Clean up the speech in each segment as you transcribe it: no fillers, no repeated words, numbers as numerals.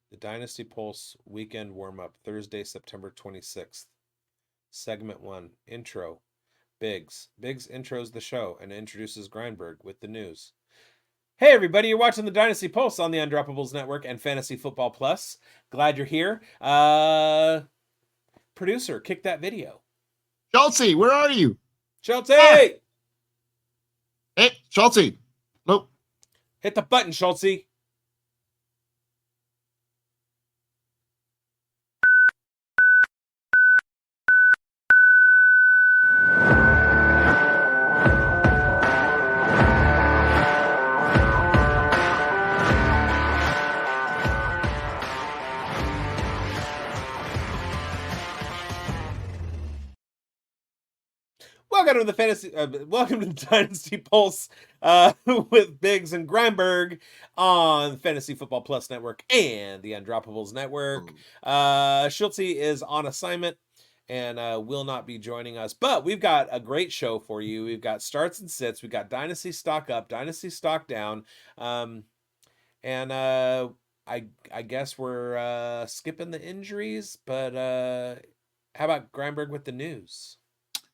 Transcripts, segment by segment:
The Dynasty Pulse weekend warm up, Thursday, September 26th. Segment 1 Intro. Bigz. Bigz intros the show and introduces Grindberg with the news. Hey, everybody, you're watching the Dynasty Pulse on the Undroppables Network and Fantasy Football Plus. Glad you're here. Producer, kick that video. Schultzy, where are you? Schultzy! Hey, Schultzy. Nope. Hit the button, Schultzy. Welcome to the Dynasty Pulse with Bigz and Grindberg on Fantasy Football Plus Network and the Undroppables Network. Schultzy is on assignment and will not be joining us, but we've got a great show for you. We've got starts and sits. We've got Dynasty stock up, Dynasty stock down, and I guess we're skipping the injuries, but how about Grindberg with the news?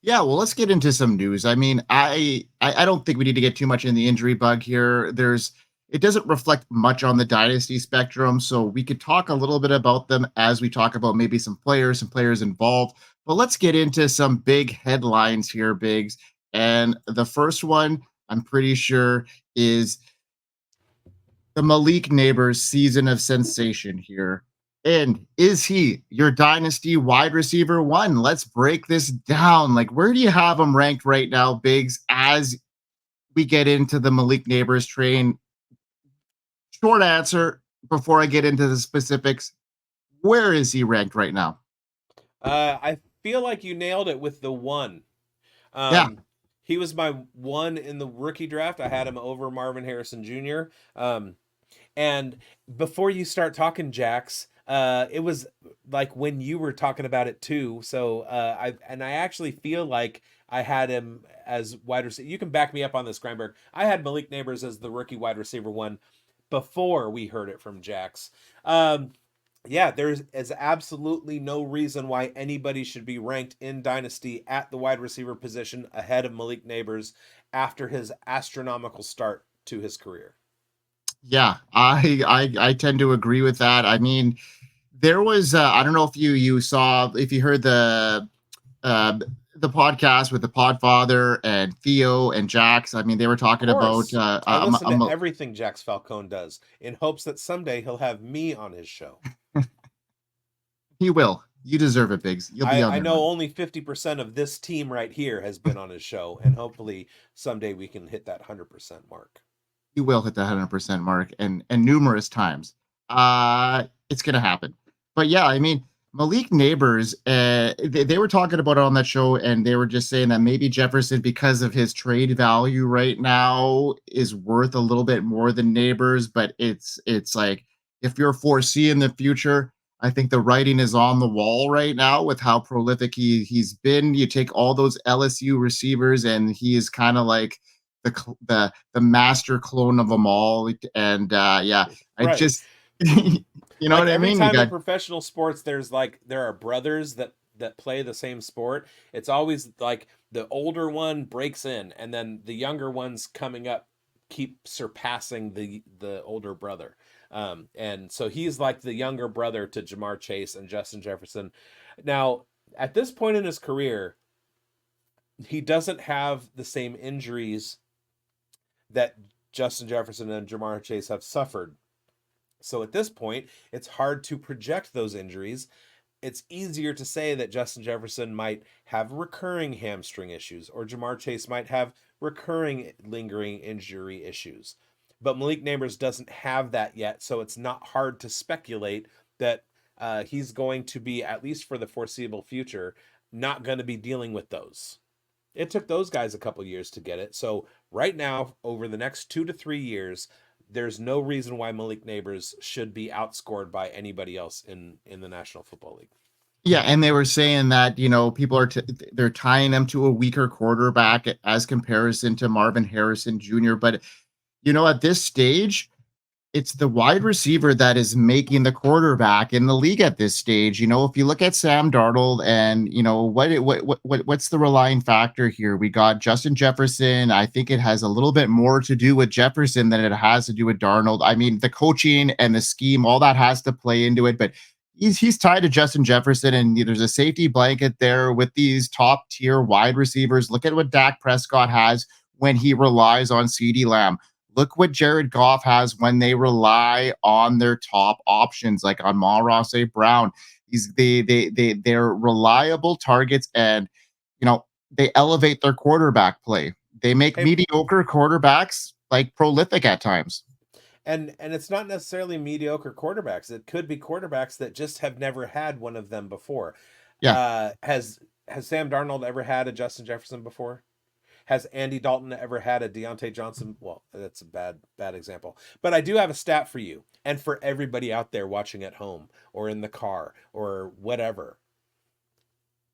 Yeah, well, let's get into some news. I mean, I don't think we need to get too much in the injury bug here. It doesn't reflect much on the dynasty spectrum, so we could talk a little bit about them as we talk about maybe some players involved. But let's get into some big headlines here, Biggs. And the first one, I'm pretty sure, is the Malik Neighbors season of sensation here. And is he your dynasty wide receiver one? Let's break this down. Like, where do you have him ranked right now, Biggs, as we get into the Malik Neighbors train? Short answer before I get into the specifics. Where is he ranked right now? I feel like you nailed it with the one. Yeah. He was my one in the rookie draft. I had him over Marvin Harrison Jr. And before you start talking, Jax, it was like when you were talking about it too. So I actually feel like I had him as wide receiver. You can back me up on this, Grindberg. I had Malik Neighbors as the rookie wide receiver one before we heard it from Jax. Yeah, there is absolutely no reason why anybody should be ranked in Dynasty at the wide receiver position ahead of Malik Neighbors after his astronomical start to his career. Yeah, I tend to agree with that. I mean, there was I don't know if you heard the podcast with the Podfather and Theo and Jax. I mean, they were talking about I listen to everything Jax Falcone does in hopes that someday he'll have me on his show. He will. You deserve it, Biggs. You'll be on. I know only 50% of this team right here has been on his show, and hopefully someday we can hit that 100% mark. You will hit the 100% mark, and numerous times. It's gonna happen. But yeah, I mean, Malik Neighbors, they were talking about it on that show, and they were just saying that maybe Jefferson, because of his trade value right now, is worth a little bit more than Neighbors. But it's like, if you're foreseeing the future, I think the writing is on the wall right now with how prolific he's been. You take all those LSU receivers, and he is kind of like the master clone of them all. And yeah, I right. just you know what I mean? Every time in professional sports, there are brothers that play the same sport. It's always like the older one breaks in, and then the younger ones coming up keep surpassing the older brother. And so he's like the younger brother to Jamar Chase and Justin Jefferson. Now, at this point in his career, he doesn't have the same injuries that Justin Jefferson and Jamar Chase have suffered. So at this point, it's hard to project those injuries. It's easier to say that Justin Jefferson might have recurring hamstring issues, or Jamar Chase might have recurring lingering injury issues. But Malik Neighbors doesn't have that yet, so it's not hard to speculate that he's going to be, at least for the foreseeable future, not going to be dealing with those. It took those guys a couple years to get it. So right now, over the next 2 to 3 years, there's no reason why Malik Neighbors should be outscored by anybody else in the National Football League. Yeah, and they were saying that, people are they're tying them to a weaker quarterback as comparison to Marvin Harrison Jr. But, at this stage, it's the wide receiver that is making the quarterback in the league at this stage. If you look at Sam Darnold and what's the relying factor here? We got Justin Jefferson. I think it has a little bit more to do with Jefferson than it has to do with Darnold. I mean, the coaching and the scheme, all that has to play into it, but he's tied to Justin Jefferson, and there's a safety blanket there with these top tier wide receivers. Look at what Dak Prescott has when he relies on CeeDee Lamb. Look what Jared Goff has when they rely on their top options, like on Amon-Ra St. Brown. They're reliable targets, and they elevate their quarterback play. They make Hey, mediocre quarterbacks like prolific at times. and it's not necessarily mediocre quarterbacks. It could be quarterbacks that just have never had one of them before. Yeah, Has Sam Darnold ever had a Justin Jefferson before? Has Andy Dalton ever had a Deontay Johnson? Well, that's a bad example. But I do have a stat for you and for everybody out there watching at home or in the car or whatever.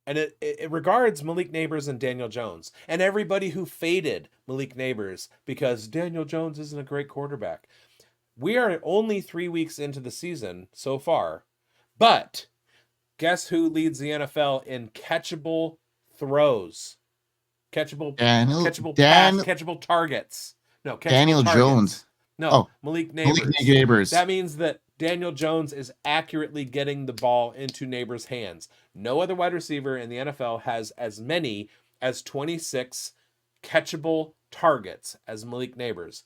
And it regards Malik Neighbors and Daniel Jones and everybody who faded Malik Neighbors because Daniel Jones isn't a great quarterback. We are only 3 weeks into the season so far, but guess who leads the NFL in catchable throws? Catchable, Daniel, catchable pass, Dan, catchable targets. No, catchable Daniel Jones. targets. No, Oh, Malik Malik Neighbors. Neighbors. That means that Daniel Jones is accurately getting the ball into Neighbors' hands. No other wide receiver in the NFL has as many as 26 catchable targets as Malik Neighbors.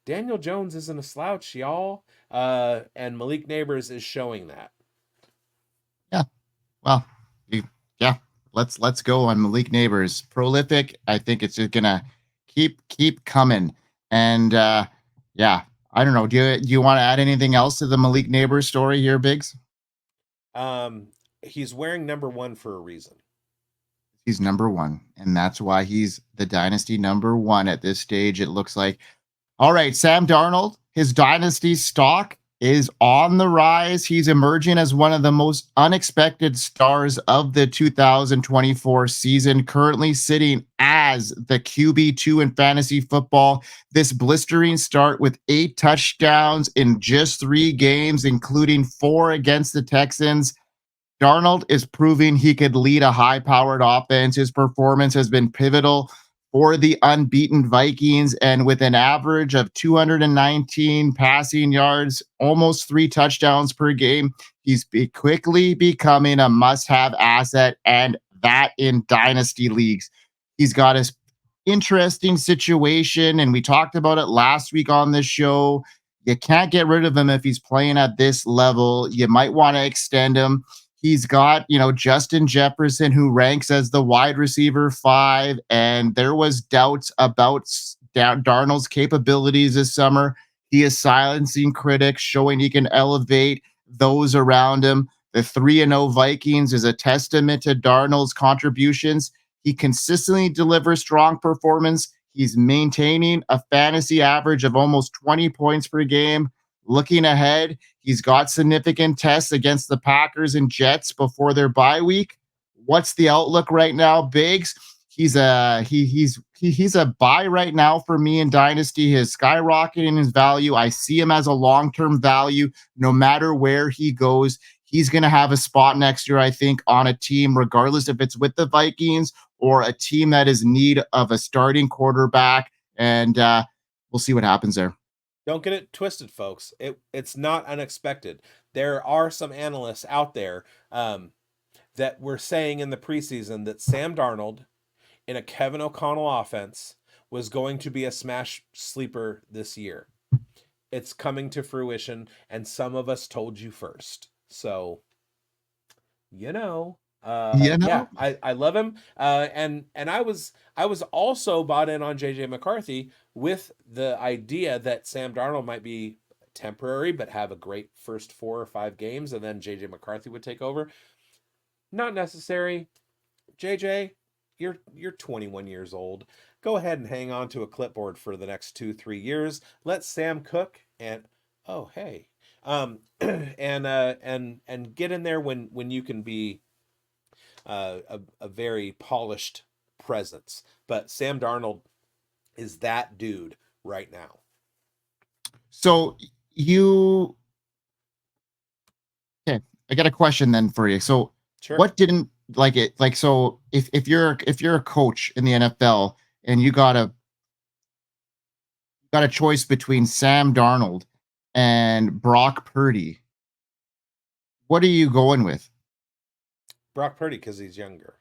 Daniel Jones isn't a slouch, y'all. And Malik Neighbors is showing that. Yeah. Well, yeah. Let's go on Malik Neighbors. Prolific. I think it's just gonna keep coming. And yeah, I don't know. Do you want to add anything else to the Malik Neighbors story here, Biggs? He's wearing number 1 for a reason. He's number one, and that's why he's the dynasty number one at this stage. It looks like. All right, Sam Darnold, his dynasty stock is on the rise. He's emerging as one of the most unexpected stars of the 2024 season, currently sitting as the QB2 in fantasy football. This blistering start with 8 touchdowns in just 3 games, including 4 against the Texans. Darnold is proving he could lead a high-powered offense. His performance has been pivotal for the unbeaten Vikings, and with an average of 219 passing yards, almost 3 touchdowns per game, he's quickly becoming a must-have asset, and that in dynasty leagues. He's got his interesting situation, and we talked about it last week on this show. You can't get rid of him if he's playing at this level. You might want to extend him. He's got, Justin Jefferson, who ranks as the wide receiver 5, and there was doubts about Darnold's capabilities this summer. He is silencing critics, showing he can elevate those around him. The 3-0 Vikings is a testament to Darnold's contributions. He consistently delivers strong performance. He's maintaining a fantasy average of almost 20 points per game. Looking ahead, he's got significant tests against the Packers and Jets before their bye week. What's the outlook right now, Biggs? He's a buy right now for me in Dynasty. His skyrocketing his value. I see him as a long-term value. No matter where he goes, he's going to have a spot next year, I think, on a team, regardless if it's with the Vikings or a team that is in need of a starting quarterback. And we'll see what happens there. Don't get it twisted, folks. It's not unexpected. There are some analysts out there that were saying in the preseason that Sam Darnold in a Kevin O'Connell offense was going to be a smash sleeper this year. It's coming to fruition, and some of us told you first. So, yeah, I love him. And I was also bought in on JJ McCarthy with the idea that Sam Darnold might be temporary, but have a great first 4 or 5 games, and then JJ McCarthy would take over. Not necessary. JJ, you're 21 years old. Go ahead and hang on to a clipboard for the next 2-3 years. Let Sam cook and and get in there when you can be a very polished presence. But Sam Darnold is that dude right now. So, you okay, I got a question then for you. So Sure. what didn't like it like so if you're a coach in the NFL and you got a choice between Sam Darnold and Brock Purdy, what are you going with? Brock Purdy because he's younger.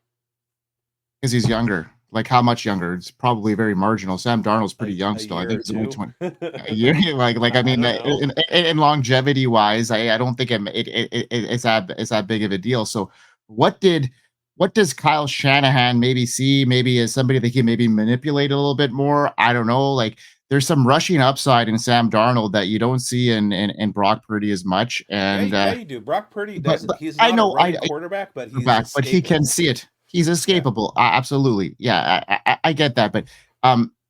Because he's younger. Like how much younger? It's probably very marginal. Sam Darnold's pretty young A still. I year think or he's only two. 20. A year, like I I mean, don't know. in longevity wise, I don't think it's that big of a deal. So, what did what does Kyle Shanahan maybe see? Maybe as somebody that he maybe manipulate a little bit more. I don't know. Like there's some rushing upside in Sam Darnold that you don't see in Brock Purdy as much. Yeah, And yeah, you do. Brock Purdy but doesn't. He's I not a know running quarterback, but he's back, but he can escapable. see it. He's Yeah. escapable. Absolutely. Yeah, I get that. But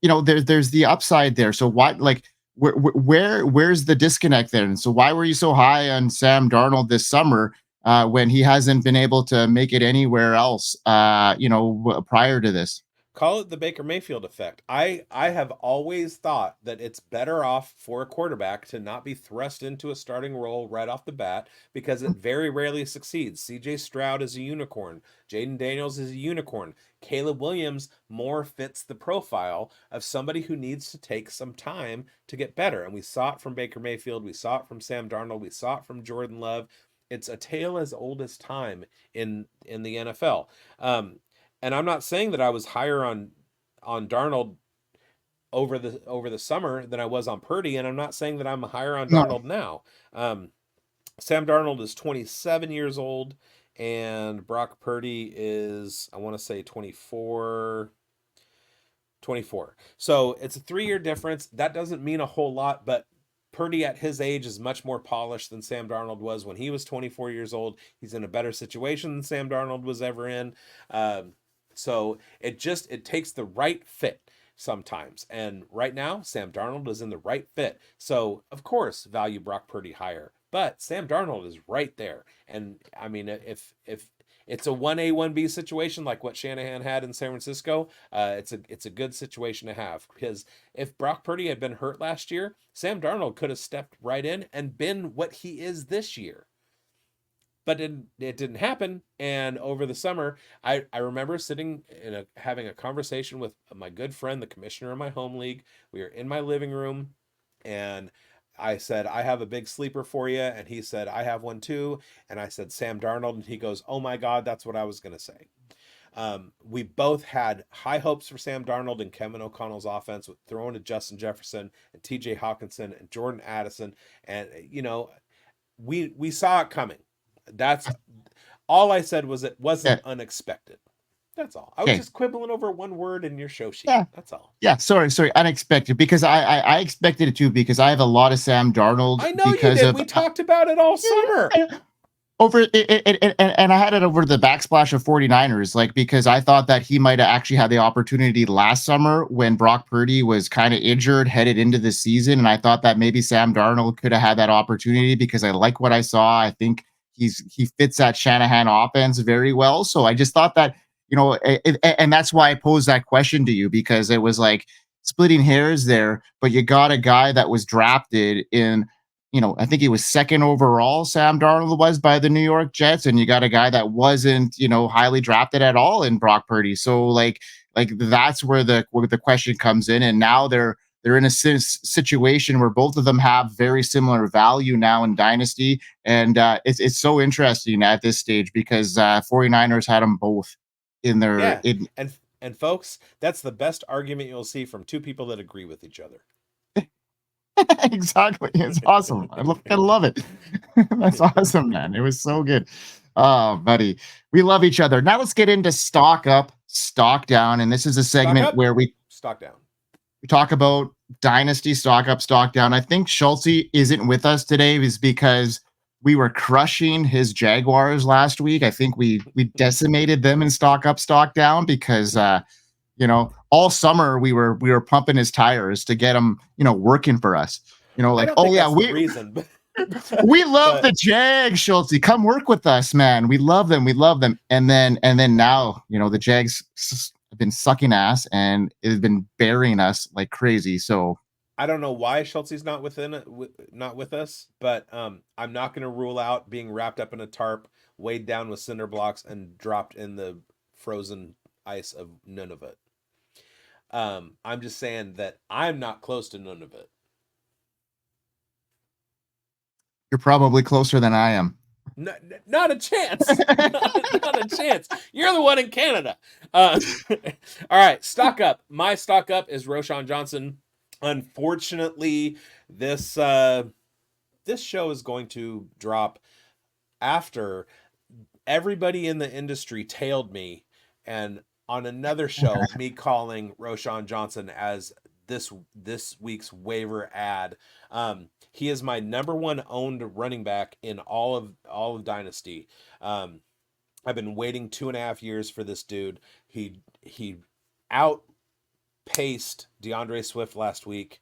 there's the upside there. So what like where's the disconnect there? And so why were you so high on Sam Darnold this summer when he hasn't been able to make it anywhere else prior to this? Call it the Baker Mayfield effect. I have always thought that it's better off for a quarterback to not be thrust into a starting role right off the bat because it very rarely succeeds. CJ Stroud is a unicorn. Jaden Daniels is a unicorn. Caleb Williams more fits the profile of somebody who needs to take some time to get better. And we saw it from Baker Mayfield. We saw it from Sam Darnold. We saw it from Jordan Love. It's a tale as old as time in the NFL. And I'm not saying that I was higher on Darnold over the summer than I was on Purdy, and I'm not saying that I'm higher on No, Darnold now. Um, Sam Darnold is 27 years old, and Brock Purdy is I want to say 24. 24. So it's a 3 year difference. That doesn't mean a whole lot, but Purdy at his age is much more polished than Sam Darnold was when he was 24 years old. He's in a better situation than Sam Darnold was ever in. So it takes the right fit sometimes. And right now, Sam Darnold is in the right fit. So of course, value Brock Purdy higher. But Sam Darnold is right there. And I mean, if it's a 1A 1B situation like what Shanahan had in San Francisco, it's a good situation to have because if Brock Purdy had been hurt last year, Sam Darnold could have stepped right in and been what he is this year. But it didn't happen. And over the summer, I remember sitting having a conversation with my good friend, the commissioner of my home league. We were in my living room, and I said, I have a big sleeper for you. And he said, I have one too. And I said, Sam Darnold. And he goes, oh my God, that's what I was going to say. We both had high hopes for Sam Darnold and Kevin O'Connell's offense with throwing to Justin Jefferson and TJ Hawkinson and Jordan Addison. And, we saw it coming. That's all I said was it wasn't yeah, unexpected. That's all. I was okay. just quibbling over one word in your show sheet. Yeah. That's all. Yeah, sorry, unexpected because I expected it to because I have a lot of Sam Darnold I know you because did. of We talked about it all summer. over it, and I had it over the backsplash of 49ers, like because I thought that he might have actually had the opportunity last summer when Brock Purdy was kind of injured headed into the season. And I thought that maybe Sam Darnold could have had that opportunity because I like what I saw. I think he fits that Shanahan offense very well. So I just thought that, and that's why I posed that question to you because it was like splitting hairs there, but you got a guy that was drafted in I think he was second overall, Sam Darnold was by the New York Jets, and you got a guy that wasn't, highly drafted at all in Brock Purdy. So like that's where the question comes in, and now they're in a situation where both of them have very similar value now in Dynasty, and it's so interesting at this stage because 49ers had them both in their Yeah. in And folks, that's the best argument you'll see from two people that agree with each other. exactly. It's awesome. I love it. That's awesome, man. It was so good. Oh, buddy. We love each other. Now let's get into stock up, stock down. And this is a Stock segment up, where we stock down. talk about dynasty stock up, stock down. I think Schultze isn't with us today is because we were crushing his Jaguars last week. I think we decimated them in stock up, stock down because all summer we were pumping his tires to get him, working for us. I Like, don't oh think yeah, that's the reason, but we love but the Jags, Schultze. Come work with us, man. We love them. We love them. And then now, the Jags have been sucking ass and it has been burying us like crazy. So I don't know why Schultze's not not with us, but I'm not going to rule out being wrapped up in a tarp, weighed down with cinder blocks, and dropped in the frozen ice of Nunavut. I'm just saying that I'm not close to Nunavut. You're probably closer than I am. Not a chance. Not a chance. You're the one in Canada. All right, stock up. My stock up is Roshan Johnson. Unfortunately, this show is going to drop after everybody in the industry tailed me, and on another show, me calling Roshan Johnson as this week's waiver ad. He is my number one owned running back in all of Dynasty. I've been waiting 2.5 years for this dude. He outpaced DeAndre Swift last week.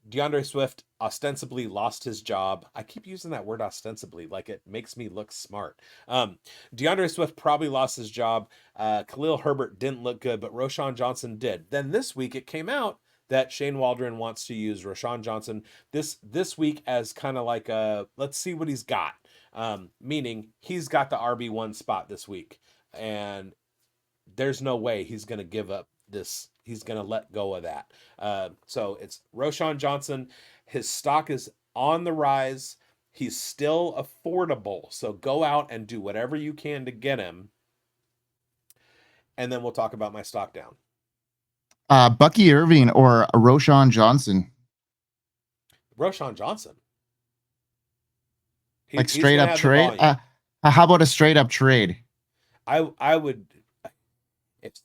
DeAndre Swift ostensibly lost his job. I keep using that word ostensibly like it makes me look smart. DeAndre Swift probably lost his job. Khalil Herbert didn't look good, but Roshan Johnson did. Then this week it came out that Shane Waldron wants to use Roshan Johnson this week as kind of like a let's see what he's got. Meaning he's got the RB1 spot this week, and there's no way he's going to give up this. He's going to let go of that. So it's Roshan Johnson. His stock is on the rise. He's still affordable. So go out and do whatever you can to get him. And then we'll talk about my stock down. Bucky Irving or Roshan Johnson? Roshan Johnson. Like straight up trade? How about a straight up trade? I would...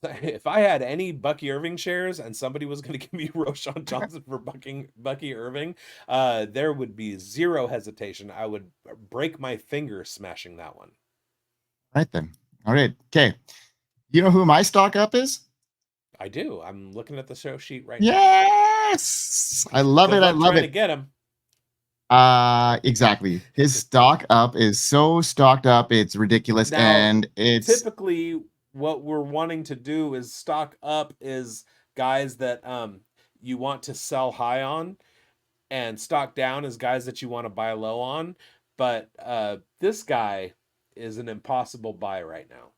If I had any Bucky Irving shares and somebody was going to give me Roshan Johnson for Bucky Irving, there would be zero hesitation. I would break my finger smashing that one. Right then. All right. Okay. You know who my stock up is? I do. I'm looking at the show sheet right now. Yes. I love it. I love it. To get him. Exactly. His stock up is so stocked up. It's ridiculous. Now, and it's typically what we're wanting to do is stock up is guys that you want to sell high on, and stock down is guys that you want to buy low on. But this guy is an impossible buy right now.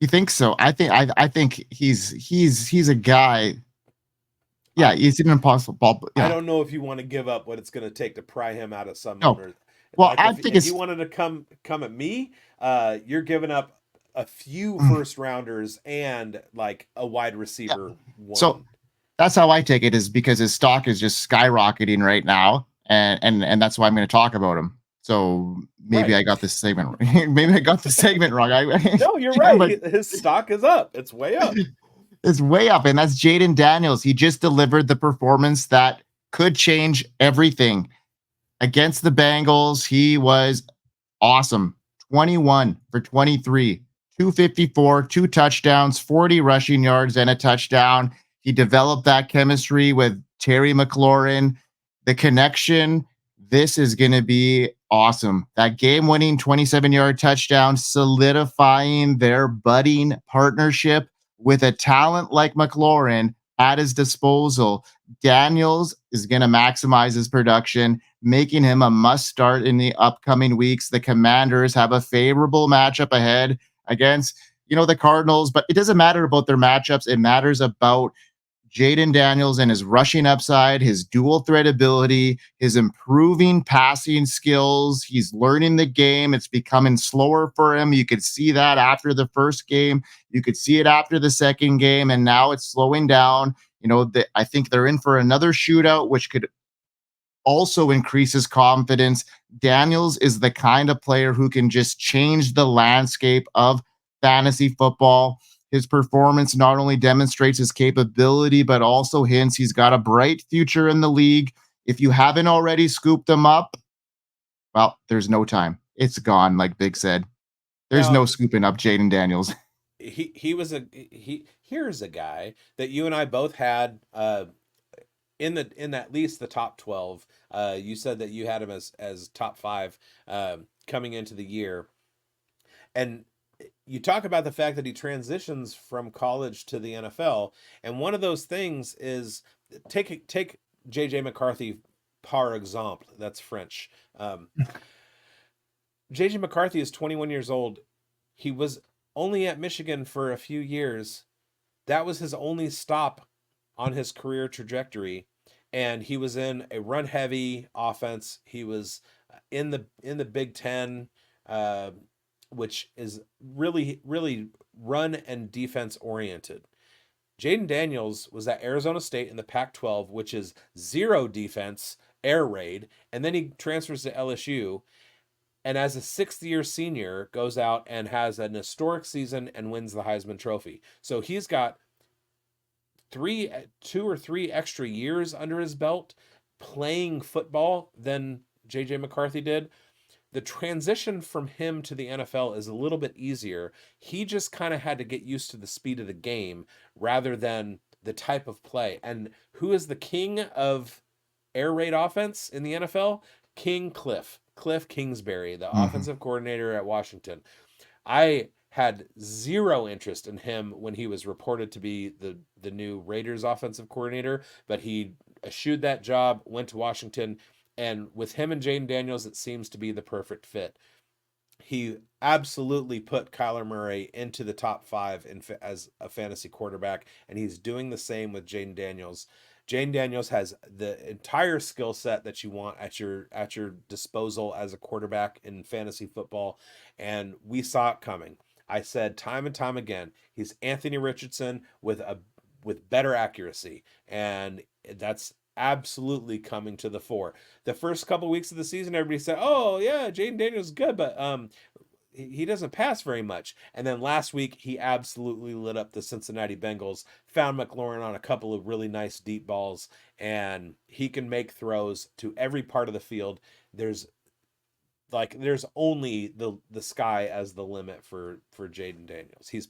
You think so? I think he's a guy. Yeah, he's an impossible ball. Yeah. I don't know if you want to give up what it's going to take to pry him out of some owner. Well, like I think if you wanted to come at me, you're giving up a few first rounders and like a wide receiver. Yeah. So that's how I take it, is because his stock is just skyrocketing right now, and that's why I'm going to talk about him. So maybe right. I got this segment. Maybe I got the segment wrong. No, you're right. But his stock is up. It's way up. It's way up, and that's Jaden Daniels. He just delivered the performance that could change everything against the Bengals. He was awesome. 21 for 23. 254, 2 touchdowns, 40 rushing yards, and a touchdown. He developed that chemistry with Terry McLaurin. The connection, this is going to be awesome. That game-winning 27-yard touchdown, solidifying their budding partnership with a talent like McLaurin at his disposal. Daniels is going to maximize his production, making him a must-start in the upcoming weeks. The Commanders have a favorable matchup ahead against, the Cardinals, but it doesn't matter about their matchups. It matters about Jaden Daniels and his rushing upside, his dual threat ability, his improving passing skills. He's learning the game. It's becoming slower for him. You could see that after the first game. You could see it after the second game, and now it's slowing down. I think they're in for another shootout, which could also increase his confidence. Daniels is the kind of player who can just change the landscape of fantasy football. His performance not only demonstrates his capability, but also hints he's got a bright future in the league. If you haven't already scooped him up, well, there's no time. It's gone, like Big said. There's no scooping up Jaden Daniels. Here's a guy that you and I both had in at least the top 12. You said that you had him as top 5 coming into the year, and you talk about the fact that he transitions from college to the NFL, and one of those things is take JJ McCarthy par exemple. That's French. Um, JJ McCarthy is 21 years old. He was only at Michigan for a few years. That was his only stop on his career trajectory, and he was in a run heavy offense. He was in the Big Ten, uh, which is really run and defense oriented. Jaden Daniels was at Arizona State in the Pac-12, which is zero defense, air raid, and then he transfers to LSU, and as a sixth year senior goes out and has an historic season and wins the Heisman Trophy. So he's got 2 or 3 extra years under his belt playing football than JJ McCarthy did. The transition from him to the NFL is a little bit easier. He just kind of had to get used to the speed of the game rather than the type of play. And who is the king of air raid offense in the NFL? Cliff Kingsbury, the Mhm. offensive coordinator at Washington. I had zero interest in him when he was reported to be the new Raiders offensive coordinator, but he eschewed that job, went to Washington, and with him and Jane Daniels, it seems to be the perfect fit. He absolutely put Kyler Murray into the top 5 as a fantasy quarterback, and he's doing the same with Jane Daniels. Jane Daniels has the entire skill set that you want at your disposal as a quarterback in fantasy football, and we saw it coming. I said time and time again, he's Anthony Richardson with better accuracy, and that's absolutely coming to the fore. The first couple weeks of the season, everybody said, "Oh yeah, Jaden Daniels is good," but he doesn't pass very much. And then last week, he absolutely lit up the Cincinnati Bengals. Found McLaurin on a couple of really nice deep balls, and he can make throws to every part of the field. There's there's only the sky as the limit for Jaden Daniels. He's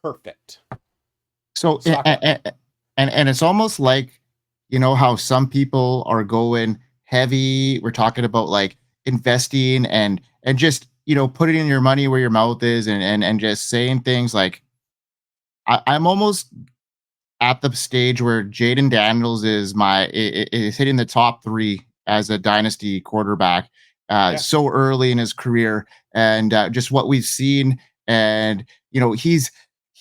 perfect. So Stock up. and it's almost like, how some people are going heavy. We're talking about like investing and just, putting your money where your mouth is and just saying things like I'm almost at the stage where Jaden Daniels is hitting the top 3 as a dynasty quarterback, Yeah. so early in his career, and just what we've seen, and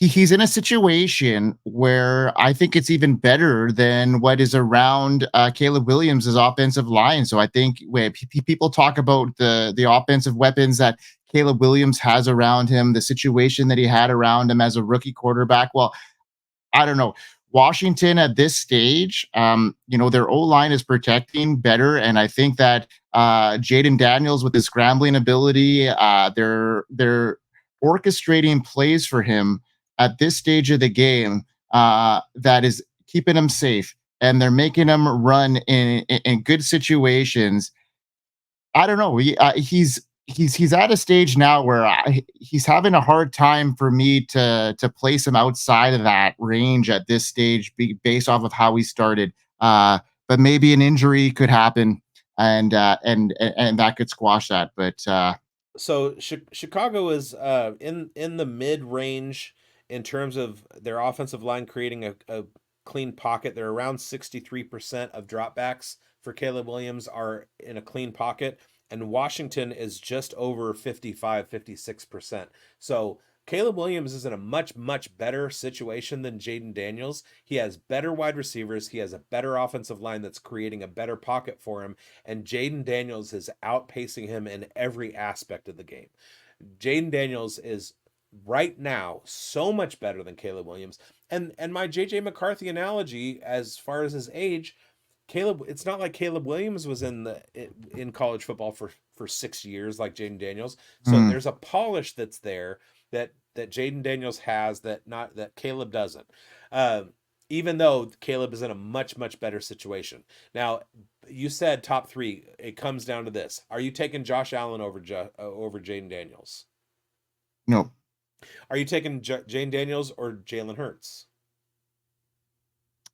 he's in a situation where I think it's even better than what is around Caleb Williams' offensive line. So I think when people talk about the offensive weapons that Caleb Williams has around him, the situation that he had around him as a rookie quarterback, well, I don't know. Washington at this stage, their O line is protecting better, and I think that Jaden Daniels with his scrambling ability, they're orchestrating plays for him at this stage of the game that is keeping him safe, and they're making him run in good situations. I don't know. He's at a stage now where he's having a hard time for me to place him outside of that range at this stage, based off of how he started. But maybe an injury could happen, and that could squash that. But So Chicago is in the mid range in terms of their offensive line creating a clean pocket. They're around 63% of dropbacks for Caleb Williams are in a clean pocket, and Washington is just over 55-56%. So Caleb Williams is in a much better situation than Jaden Daniels. He has better wide receivers. He has a better offensive line that's creating a better pocket for him, and Jaden Daniels is outpacing him in every aspect of the game. Jaden Daniels is right now so much better than Caleb Williams. And my JJ McCarthy analogy as far as his age, Caleb, it's not like Caleb Williams was in college football for 6 years like Jaden Daniels. So mm, there's a polish that's there that Jaden Daniels has that Caleb doesn't. Um, Even though Caleb is in a much better situation. Now, you said top 3. It comes down to this: are you taking Josh Allen over Jaden Daniels? no, Are you taking Jaden Daniels or Jalen Hurts?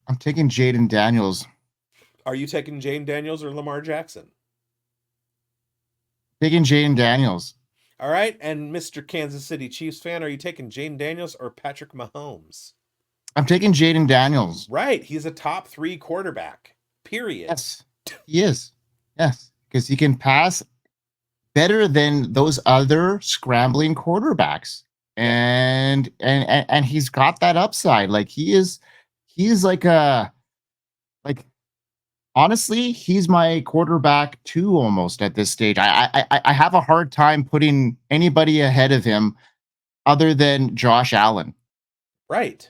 I'm taking Jaden Daniels. Are you taking Jaden Daniels or Lamar Jackson? Taking Jaden Daniels. All right, and Mr. Kansas City Chiefs fan, are you taking Jaden Daniels or Patrick Mahomes? I'm taking Jaden Daniels. Right. He's a top 3 quarterback. Period. Yes, he is. Yes, because he can pass better than those other scrambling quarterbacks. Yep. And he's got that upside. Like he's like a like honestly, he's my quarterback two almost at this stage. I have a hard time putting anybody ahead of him other than Josh Allen. Right.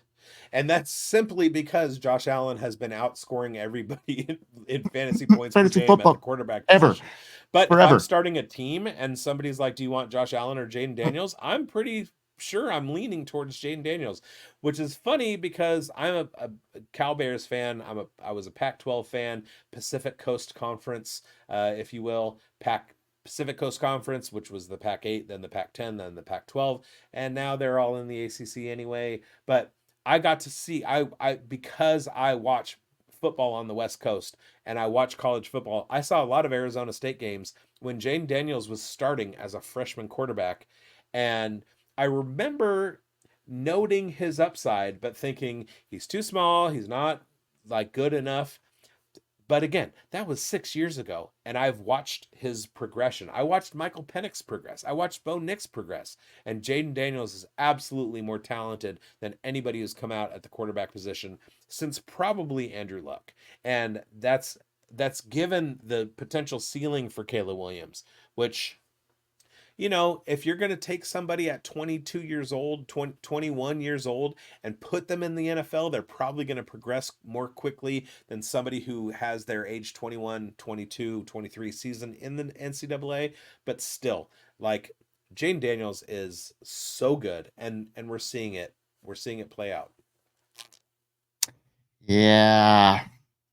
And that's simply because Josh Allen has been outscoring everybody in fantasy points per Fantasy game at the football quarterback ever, position. But if I'm forever. starting a team and somebody's like, do you want Josh Allen or Jaden Daniels? I'm pretty sure I'm leaning towards Jaden Daniels, which is funny because I'm a Cal Bears fan. I was a Pac-12 fan, Pacific Coast Conference, if you will, Pacific Coast Conference, which was the Pac-8, then the Pac-10, then the Pac-12, and now they're all in the ACC anyway. But I got to see I because I watch football on the West Coast and I watch college football. I saw a lot of Arizona State games when Jane Daniels was starting as a freshman quarterback, and I remember noting his upside, but thinking he's too small. He's not like good enough. But again, that was 6 years ago, and I've watched his progression. I watched Michael Penix progress. I watched Bo Nix progress, and Jaden Daniels is absolutely more talented than anybody who's come out at the quarterback position since probably Andrew Luck. And that's given the potential ceiling for Caleb Williams, which if you're going to take somebody at 22 years old, 21 years old, and put them in the NFL, they're probably going to progress more quickly than somebody who has their age 21, 22, 23 season in the NCAA. But still, like, Jane Daniels is so good, and we're seeing it. We're seeing it play out. Yeah.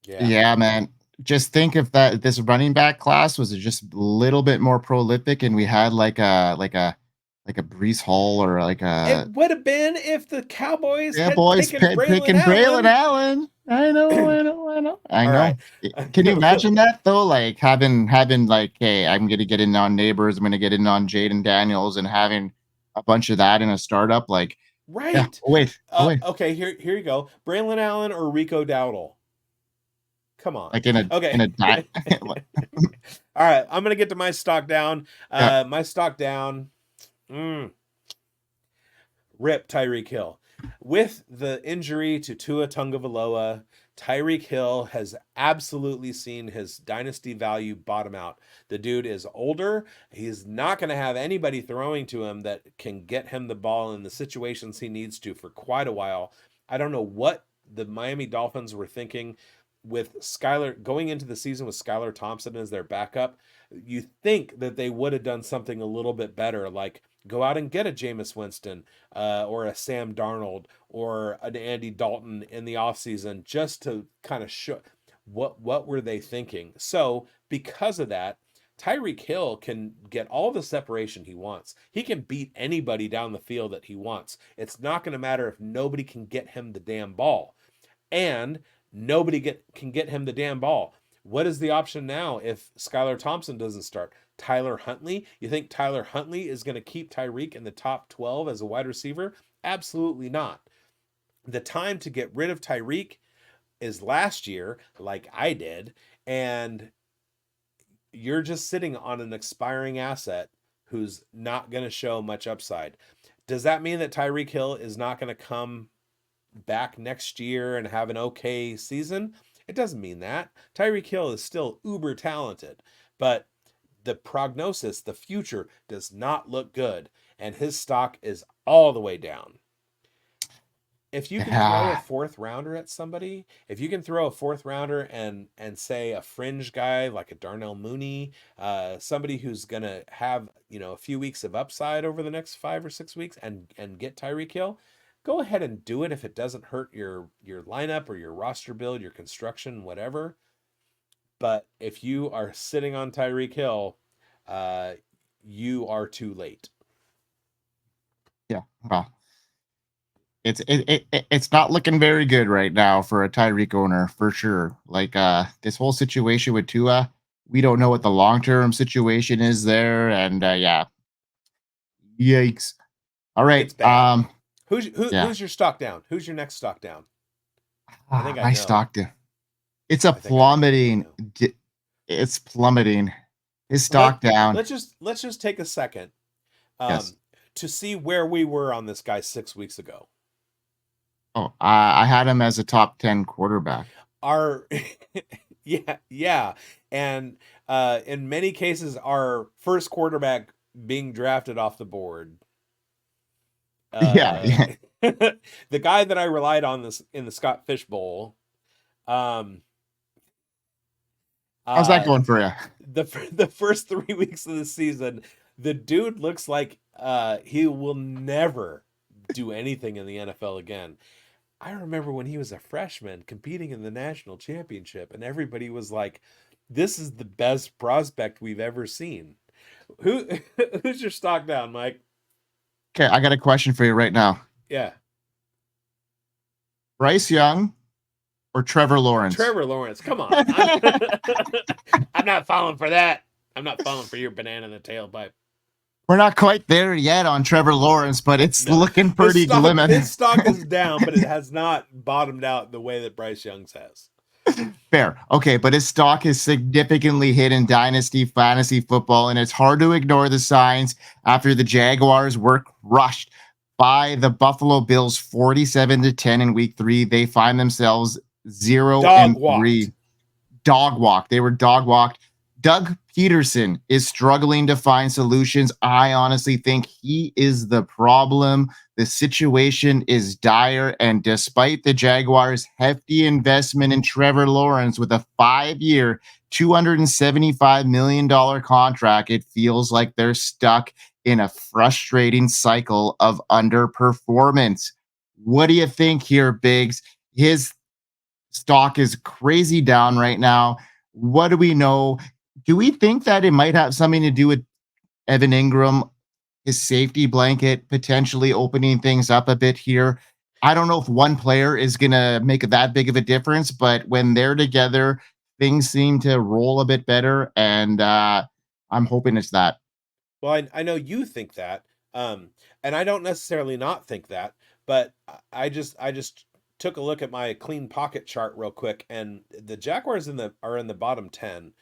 Yeah. Yeah, man. Just think if this running back class was just a little bit more prolific and we had like a Brees Hall or like It a would have been if the Cowboys yeah, had boys taken Braylon picking Braylon Allen. Allen. I know, I know, I know. I All right. know. Can you imagine that though? Like having like, hey, I'm gonna get in on neighbors, I'm gonna get in on Jaden Daniels and having a bunch of that in a startup. Like, yeah, Right. oh wait, oh wait. Okay, here you go. Braylon Allen or Rico Dowdle? Come on. Like in Okay. a di- All right, I'm gonna get to my stock down. yeah. My stock down. Rip Tyreek Hill. With the injury to Tua Tagovailoa, Tyreek Hill has absolutely seen his dynasty value bottom out. The dude is older. He's not going to have anybody throwing to him that can get him the ball in the situations he needs to for quite a while. I don't know what the Miami Dolphins were thinking with Skylar going into the season with Skylar Thompson as their backup. You think that they would have done something a little bit better, like go out and get a Jameis Winston or a Sam Darnold or an Andy Dalton in the offseason just to kind of show what were they thinking. So because of that, Tyreek Hill can get all the separation he wants. He can beat anybody down the field that he wants. It's not going to matter if nobody can get him the damn ball. And nobody can get him the damn ball. What is the option now if Skylar Thompson doesn't start? Tyler Huntley? You think Tyler Huntley is going to keep Tyreek in the top 12 as a wide receiver? Absolutely not. The time to get rid of Tyreek is last year, like I did, and you're just sitting on an expiring asset who's not going to show much upside. Does that mean that Tyreek Hill is not going to come back next year and have an okay season? It doesn't mean that. Tyreek Hill is still uber talented, but the prognosis, the future does not look good, and his stock is all the way down. If you can throw a Yeah. fourth rounder at somebody, if you can throw a fourth rounder and say a fringe guy like a Darnell Mooney, somebody who's gonna have a few weeks of upside over the next 5 or 6 weeks and get Tyreek Hill, go ahead and do it if it doesn't hurt your lineup or your roster build, your construction, whatever. But if you are sitting on Tyreek Hill, you are too late. Yeah. Well, it's not looking very good right now for a Tyreek owner for sure. Like this whole situation with Tua, we don't know what the long-term situation is there and yeah. Yikes. All right. It's bad. Yeah. Who's your stock down? Who's your next stock down? I think I My know. stock. It's a I think I plummeting. know. It's plummeting. His Let stock down. let's just take a second Yes. um, to see where we were on this guy 6 weeks ago. Oh, I had him as a top 10 quarterback. Our yeah, and in many cases, our first quarterback being drafted off the board. Yeah, Uh, yeah. the guy that I relied on this in the Scott Fish Bowl. Um, How's that uh, going for you? the first 3 weeks of the season, the dude looks like he will never do anything in the NFL again. I remember when he was a freshman competing in the national championship, and everybody was like, "This is the best prospect we've ever seen." Who who's your stock down, Mike? Okay, I got a question for you right now. Yeah, Bryce Young or Trevor Lawrence? Trevor Lawrence. Come on, I'm not falling for that. I'm not falling for your banana in the tailpipe. We're not quite there yet on Trevor Lawrence, but it's No, looking pretty his glimmering. stock is down, but it has not bottomed out the way that Bryce Young's has. Fair. Okay, but his stock is significantly hit in Dynasty Fantasy Football, and it's hard to ignore the signs after the Jaguars were crushed by the Buffalo Bills 47-10 in week 3. They find themselves 0 Dog and walked. 3. Dog walk. They were dog walked. Doug Peterson is struggling to find solutions. I honestly think he is the problem. The situation is dire. And despite the Jaguars' hefty investment in Trevor Lawrence with a 5-year, $275 million contract, it feels like they're stuck in a frustrating cycle of underperformance. What do you think here, Biggs? His stock is crazy down right now. What do we know? Do we think that it might have something to do with Evan Ingram, his safety blanket, potentially opening things up a bit here? I don't know if one player is going to make that big of a difference, but when they're together, things seem to roll a bit better. And I'm hoping it's that. Well, I know you think that, and I don't necessarily not think that, but I just took a look at my clean pocket chart real quick, and the Jaguars are in the bottom 10.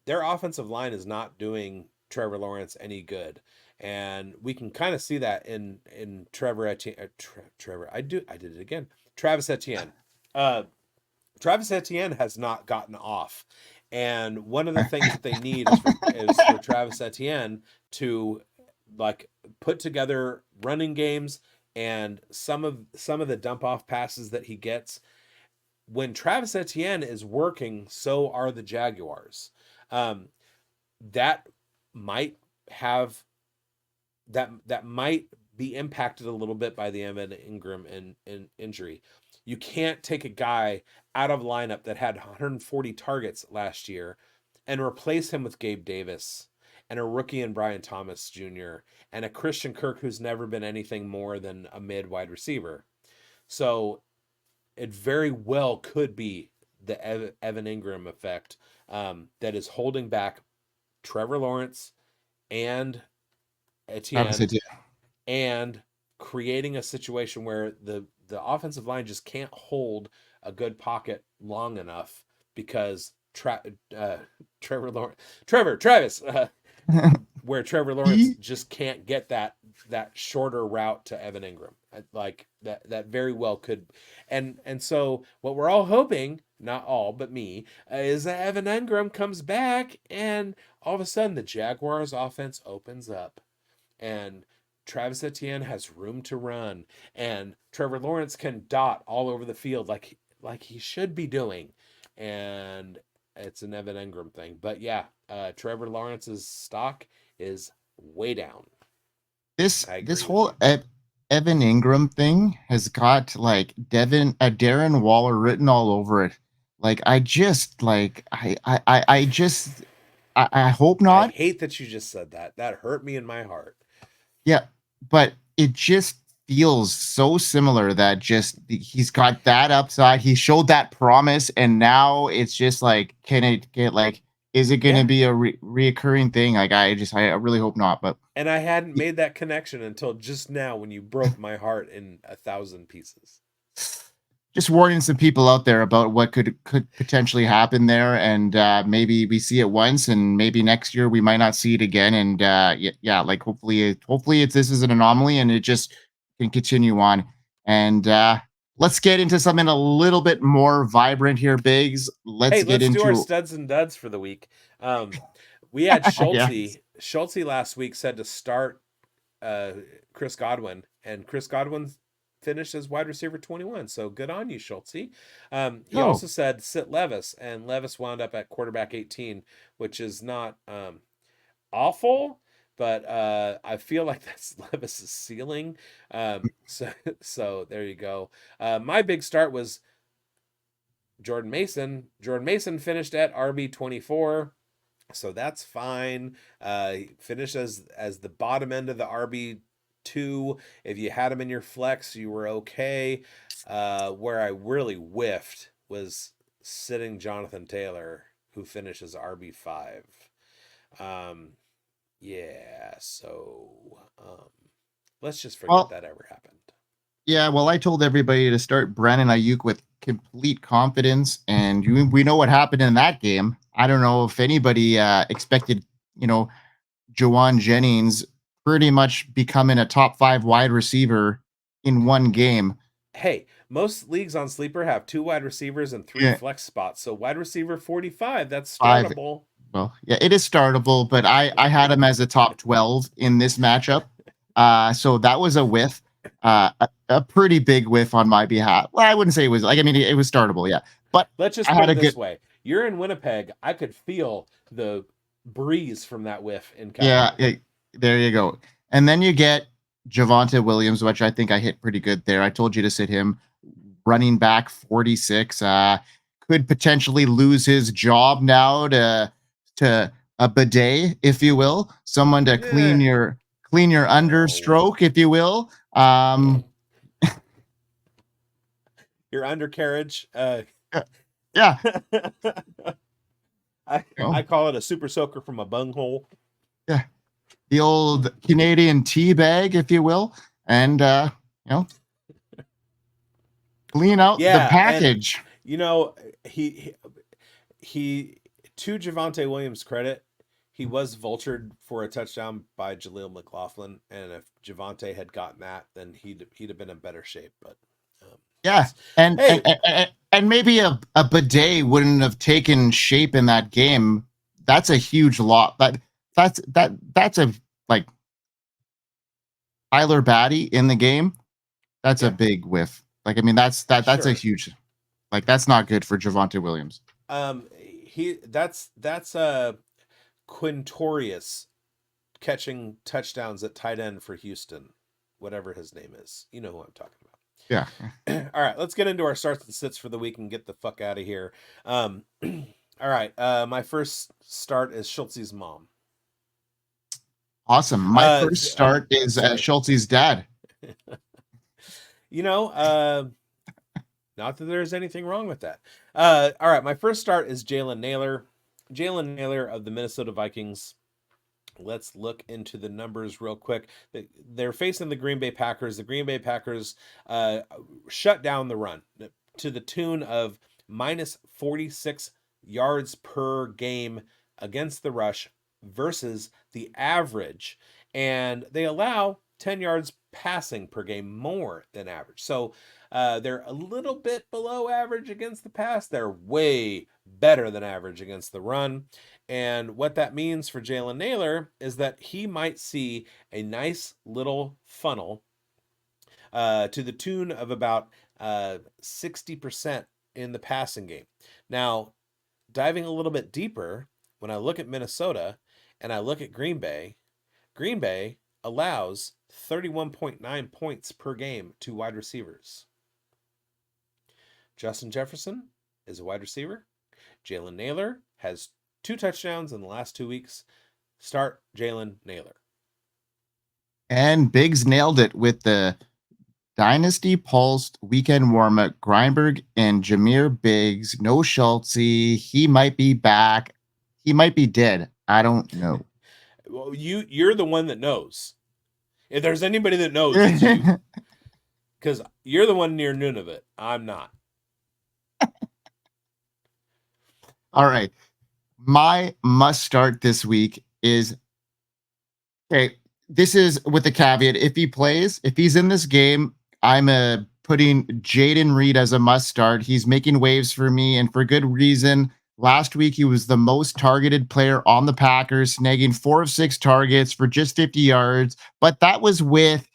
Their offensive line is not doing Trevor Lawrence any good, and we can kind of see that in Trevor Etienne. Trevor, I did it again. Travis Etienne. Uh, Travis Etienne has not gotten off. And one of the things that they need is for Travis Etienne to like put together running games and some of the dump off passes that he gets. When Travis Etienne is working, so are the Jaguars. Um, that might have that might be impacted a little bit by the Evan Ingram injury. You can't take a guy out of lineup that had 140 targets last year and replace him with Gabe Davis and a rookie in Brian Thomas Jr. and a Christian Kirk who's never been anything more than a mid wide receiver. So it very well could be the Evan Ingram effect that is holding back Trevor Lawrence and Travis Etienne Etienne. and creating a situation where the offensive line just can't hold a good pocket long enough because Trevor Lawrence, Travis, where Trevor Lawrence just can't get that shorter route to Evan Ingram. Like that very well could, and so what we're all hoping, not all but me, is that Evan Ingram comes back and all of a sudden the Jaguars offense opens up and Travis Etienne has room to run, and Trevor Lawrence can dot all over the field like he should be doing, and it's an Evan Ingram thing. But yeah, Trevor Lawrence's stock is way down. I This agree with whole you. Evan Ingram thing has got like Darren Waller written all over it. Like I just like I just I hope I not. hate that you just said that. That hurt me in my heart. Yeah, but it just feels so similar that just he's got that upside. He showed that promise, and now it's just like, can it get like Is it going to Yeah. be a reoccurring thing? Like, I really hope not. But And I hadn't made that connection until just now when you broke my heart in 1,000 pieces. just warning some people out there about what could potentially happen there, and maybe we see it once, and maybe next year we might not see it again. And yeah, like hopefully it's this is an anomaly, and it just can continue on. And let's get into something a little bit more vibrant here, Biggs. Hey, Let's get let's do our into studs and duds for the week. We had yes. Schulte last week said to start uh, Chris Godwin, and Chris Godwin finished as wide receiver 21. So good on you, Schulte. He Oh, also said sit Levis, and Levis wound up at quarterback 18, which is not awful, but I feel like that's Levis's ceiling. So there you go. My big start was Jordan Mason. Jordan Mason finished at RB 24. So that's fine. He finished as the bottom end of the RB2. If you had him in your flex, you were okay. Where I really whiffed was sitting Jonathan Taylor, who finishes RB5. Um, yeah, so let's just forget well, that ever happened. yeah. Well, I told everybody to start Brandon Ayuk with complete confidence, and we know what happened in that game. I don't know if anybody expected, you know, Jawan Jennings pretty much becoming a top 5 wide receiver in one game. Hey, most leagues on Sleeper have 2 wide receivers and 3 Yeah, flex spots. So wide receiver 45, that's 5. startable. Well, yeah, it is startable, but I had him as a top 12 in this matchup. So that was a whiff. A pretty big whiff on my behalf. Well, I wouldn't say it was like, I mean, it was startable, yeah. But Let's just I put had it a this good, way. You're in Winnipeg. I could feel the breeze from that whiff in yeah, Calgary. yeah, there you go. And then you get Javonte Williams, which I think I hit pretty good there. I told you to sit him running back 46. Could potentially lose his job now to a bidet, if you will, someone to Eh, clean your no. understroke, if you will. Your undercarriage. Yeah, I, you know, I call it a super soaker from a bunghole. yeah, the old Canadian tea bag, if you will, and you know, clean out the Yeah, and package. you know, he he to Javonte Williams' credit, he was vultured for a touchdown by Jaleel McLaughlin, and if Javonte had gotten that, then he'd have been in better shape. But Yeah, that's and hey, and maybe a bidet wouldn't have taken shape in that game. That's a huge lot. That's a like Tyler Batty in the game. That's a yeah, big whiff. Like I mean, that's a sure. huge like that's not good for Javonte Williams. He that's Quintorius catching touchdowns at tight end for Houston, whatever his name is. You know who I'm talking about. Yeah, All right, let's get into our starts and sits for the week and get the fuck out of here. All right, my first start is Schultze's mom. awesome. My first start I'm is sorry. Schultze's dad. You know, not that there's anything wrong with that. All right, my first start is Jalen Naylor. Jalen Naylor of the Minnesota Vikings. Let's look into the numbers real quick. They're facing the Green Bay Packers. The Green Bay Packers shut down the run to the tune of minus 46 yards per game against the rush versus the average. And they allow 10 yards passing per game more than average. So they're a little bit below average against the pass. They're way better than average against the run. And what that means for Jalen Naylor is that he might see a nice little funnel to the tune of about 60% in the passing game. Now, diving a little bit deeper, when I look at Minnesota and I look at Green Bay allows 31.9 points per game to wide receivers. Justin Jefferson is a wide receiver. Jalen Naylor has 2 touchdowns in the last 2 weeks. Start Jalen Naylor. And Biggs nailed it with the Dynasty Pulse weekend warm up. Grindberg and Jameer Biggs. No Schultze. He might be back. He might be dead. I don't know. Well, you're the one that knows. If there's anybody that knows, it's you. Because you're the one near noon of it. I'm not. All right. My must start this week is okay. This is with the caveat: if he plays, if he's in this game, I'm putting Jaden Reed as a must start. He's making waves for me, and for good reason. Last week, he was the most targeted player on the Packers, snagging 4 of 6 targets for just 50 yards. But that was with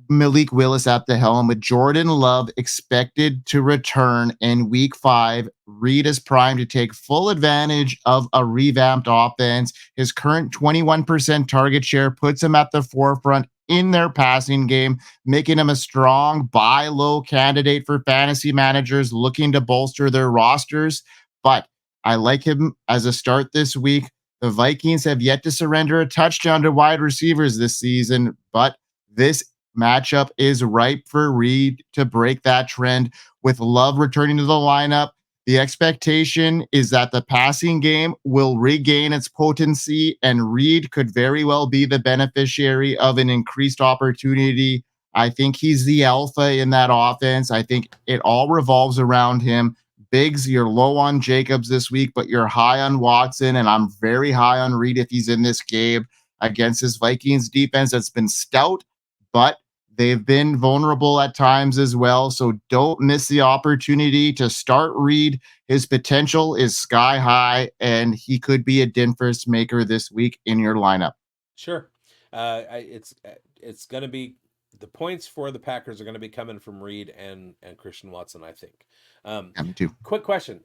Malik Willis at the helm, with Jordan Love expected to return in week 5. Reed is primed to take full advantage of a revamped offense. His current 21% target share puts him at the forefront in their passing game, making him a strong buy low candidate for fantasy managers looking to bolster their rosters. But I like him as a start this week. The Vikings have yet to surrender a touchdown to wide receivers this season, but this matchup is ripe for Reed to break that trend. With Love returning to the lineup, the expectation is that the passing game will regain its potency, and Reed could very well be the beneficiary of an increased opportunity. I think he's the alpha in that offense. I think it all revolves around him. Biggs, you're low on Jacobs this week, but you're high on Watson, and I'm very high on Reed if he's in this game against this Vikings defense that's been stout, but they've been vulnerable at times as well. So don't miss the opportunity to start Reed. His potential is sky high, and he could be a difference maker this week in your lineup. Sure. It's going to be the points for the Packers are going to be coming from Reed and Christian Watson, I think. Yeah, me too. Quick question: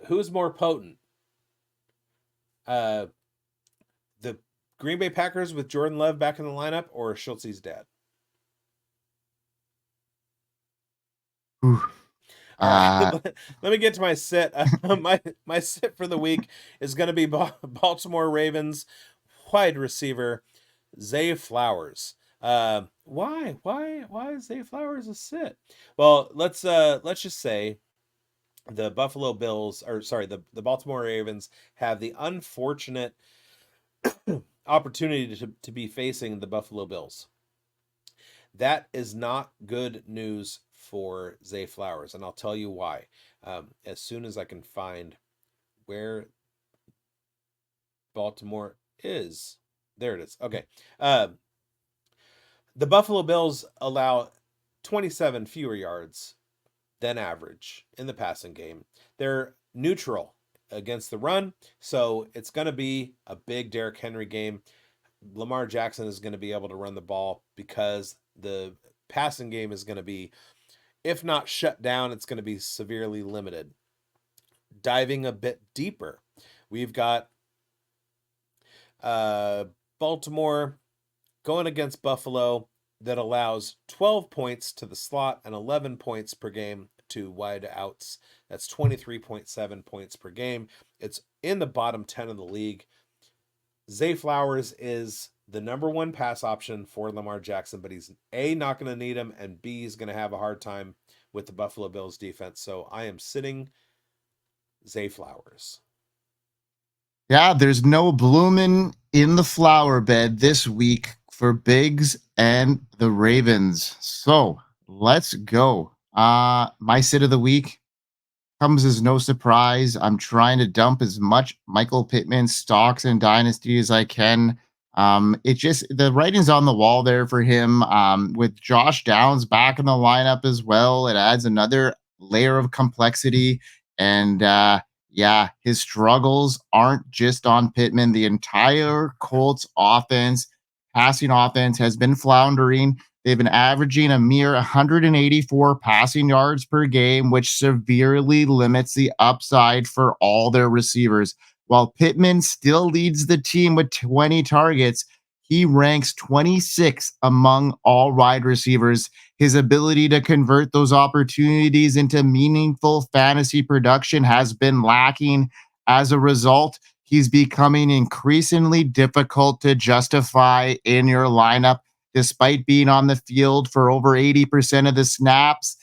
who's more potent? The Green Bay Packers with Jordan Love back in the lineup, or Schultze's dad? Ooh. All right, let me get to my sit. My sit for the week is going to be Baltimore Ravens wide receiver Zay Flowers. Why is Zay Flowers a sit? Well, let's just say the Buffalo Bills, or sorry, the Baltimore Ravens have the unfortunate opportunity to be facing the Buffalo Bills. That is not good news for Zay Flowers, and I'll tell you why. As soon as I can find where Baltimore is, there it is. Okay. The Buffalo Bills allow 27 fewer yards than average in the passing game. They're neutral against the run, so it's going to be a big Derrick Henry game. Lamar Jackson is going to be able to run the ball because the passing game is going to be, if not shut down, it's going to be severely limited. Diving a bit deeper, we've got Baltimore going against Buffalo that allows 12 points to the slot and 11 points per game to wide outs. That's 23.7 points per game. It's in the bottom 10 of the league. Zay Flowers is the number one pass option for Lamar Jackson, but he's A, not going to need him, and B, he's going to have a hard time with the Buffalo Bills defense. So I am sitting Zay Flowers. Yeah, there's no blooming in the flower bed this week for Bigz and the Ravens. So let's go. My sit of the week comes as no surprise. I'm trying to dump as much Michael Pittman stocks in Dynasty as I can. It just, the writing's on the wall there for him. With Josh Downs back in the lineup as well, it adds another layer of complexity. And yeah, his struggles aren't just on Pittman. The entire Colts offense, passing offense, has been floundering. They've been averaging a mere 184 passing yards per game, which severely limits the upside for all their receivers. While Pittman still leads the team with 20 targets, he ranks 26 among all wide receivers. His ability to convert those opportunities into meaningful fantasy production has been lacking. As a result, he's becoming increasingly difficult to justify in your lineup. Despite being on the field for over 80% of the snaps,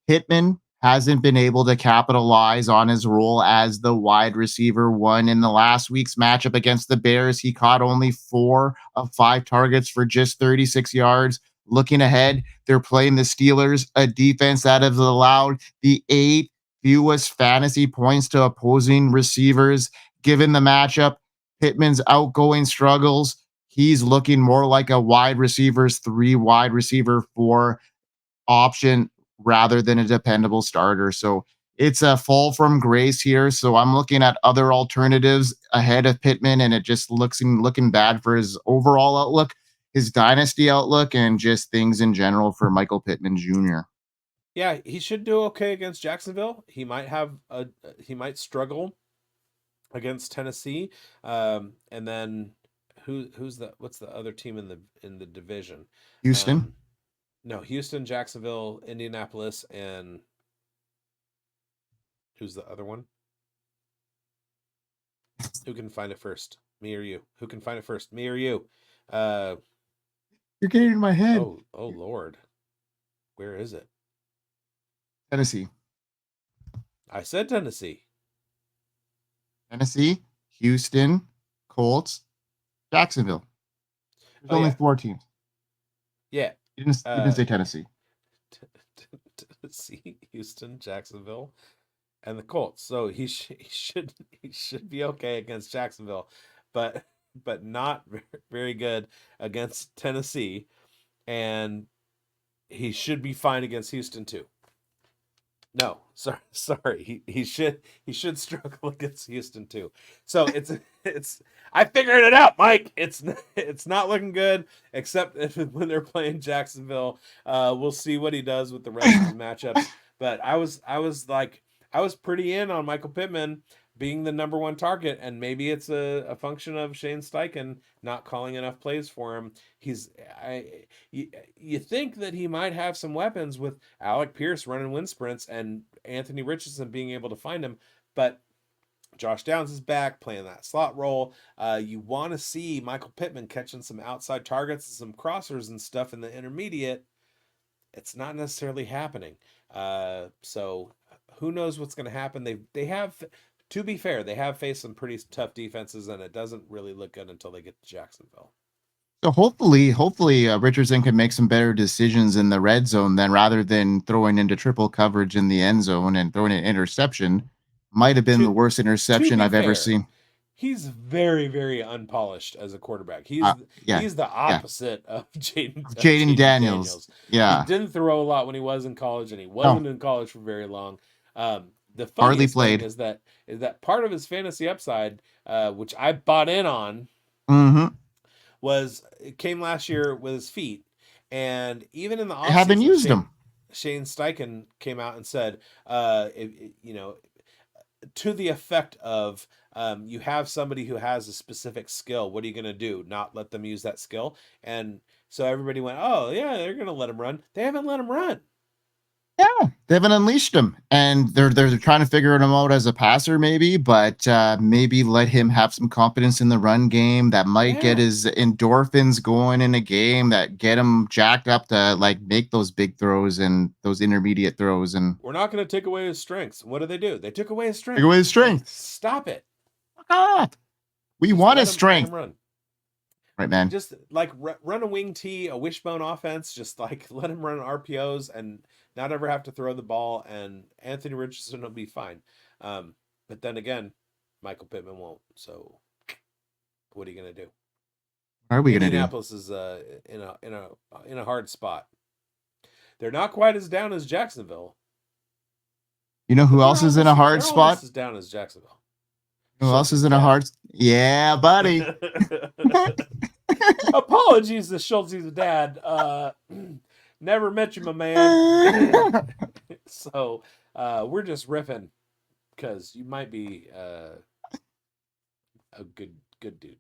Pittman hasn't been able to capitalize on his role as the wide receiver one. In the last week's matchup against the Bears, he caught only 4 of 5 targets for just 36 yards. Looking ahead, they're playing the Steelers, a defense that has allowed the 8th fewest fantasy points to opposing receivers. Given the matchup, Pittman's outgoing struggles, he's looking more like a wide receivers 3, wide receiver 4 option rather than a dependable starter. So it's a fall from grace here. So I'm looking at other alternatives ahead of Pittman, and it just looking bad for his overall outlook, his dynasty outlook, and just things in general for Michael Pittman Jr. Yeah, he should do okay against Jacksonville. He might struggle against Tennessee. And then what's the other team in the division? Houston. No, Houston, Jacksonville, Indianapolis, and who's the other one? Who can find it first? Me or you? Who can find it first? Me or you? You're getting in my head. Oh Lord. Where is it? Tennessee. I said Tennessee. Tennessee, Houston, Colts, Jacksonville. There's only 4 teams. Yeah. You didn't say Tennessee. Tennessee, Houston, Jacksonville, and the Colts. So he should be okay against Jacksonville, but not very good against Tennessee, and he should be fine against Houston too. No, sorry. He should struggle against Houston too. So it's I figured it out, Mike. It's not looking good, except when they're playing Jacksonville. We'll see what he does with the rest of his matchups. But I was pretty in on Michael Pittman being the number one target, and maybe it's a function of Shane Steichen not calling enough plays for him. You think that he might have some weapons with Alec Pierce running wind sprints and Anthony Richardson being able to find him, but Josh Downs is back playing that slot role. You want to see Michael Pittman catching some outside targets and some crossers and stuff in the intermediate. It's not necessarily happening. So who knows what's going to happen? They have, to be fair, they have faced some pretty tough defenses, and it doesn't really look good until they get to Jacksonville. So hopefully, Richardson can make some better decisions in the red zone than rather than throwing into triple coverage in the end zone and throwing an interception. Might have been the worst interception I've ever seen. He's very, very unpolished as a quarterback. He's the opposite of Jaden Daniels. Yeah, he didn't throw a lot when he was in college, and he wasn't in college for very long. The funniest thing is that part of his fantasy upside, which I bought in on, was it came last year with his feet, and even in the offseason, haven't used him. Shane Steichen came out and said, to the effect of, you have somebody who has a specific skill. What are you going to do? Not let them use that skill? And so everybody went, oh yeah, they're going to let him run. They haven't let him run. Yeah, they haven't unleashed him, and they're trying to figure him out as a passer, maybe, but maybe let him have some confidence in the run game that might get his endorphins going in a game, that get him jacked up to like make those big throws and those intermediate throws. And we're not going to take away his strengths. What do? They took away his strength. Take away his strength. Stop it. God, we want his strength. Let him run. Right, man. Just like run a wing tee, a wishbone offense. Just like let him run RPOs and not ever have to throw the ball, and Anthony Richardson will be fine. But then again, Michael Pittman won't. So what are you gonna do? What are we gonna do? Indianapolis is in a hard spot. They're not quite as down as Jacksonville. You know who else is in a hard spot? As down as Jacksonville. Who else is in a hard? Yeah, buddy. Apologies to Schultze's dad. Never met you, my man. So we're just riffing because you might be a good dude.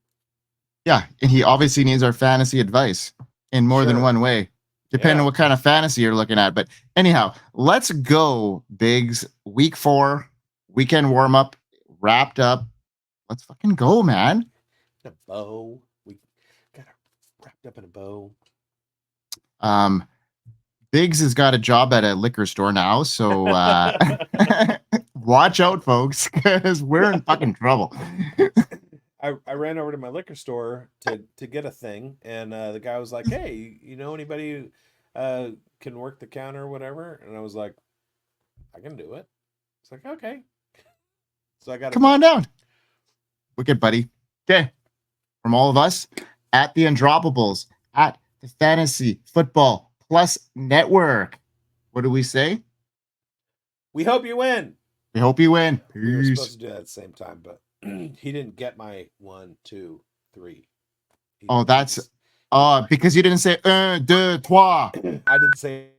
Yeah, and he obviously needs our fantasy advice in more than one way, depending on what kind of fantasy you're looking at. But anyhow, let's go, Bigz. Week 4, weekend warm up, wrapped up. Let's fucking go, man. A bow. We got it wrapped up in a bow. Bigz has got a job at a liquor store now, so watch out, folks, because we're in fucking trouble. I ran over to my liquor store to get a thing, and the guy was like, "Hey, you know anybody who can work the counter or whatever?" And I was like, "I can do it." It's like, "Okay." So I got Come on down. Wicked, buddy. Okay. From all of us at the Undroppables, at the Fantasy Football Plus Network. What do we say? We hope you win. We hope you win. We were Peace. supposed to do that at the same time, but he didn't get my 1, 2, 3. Oh, that's because you didn't say 1, 2, 3. I didn't say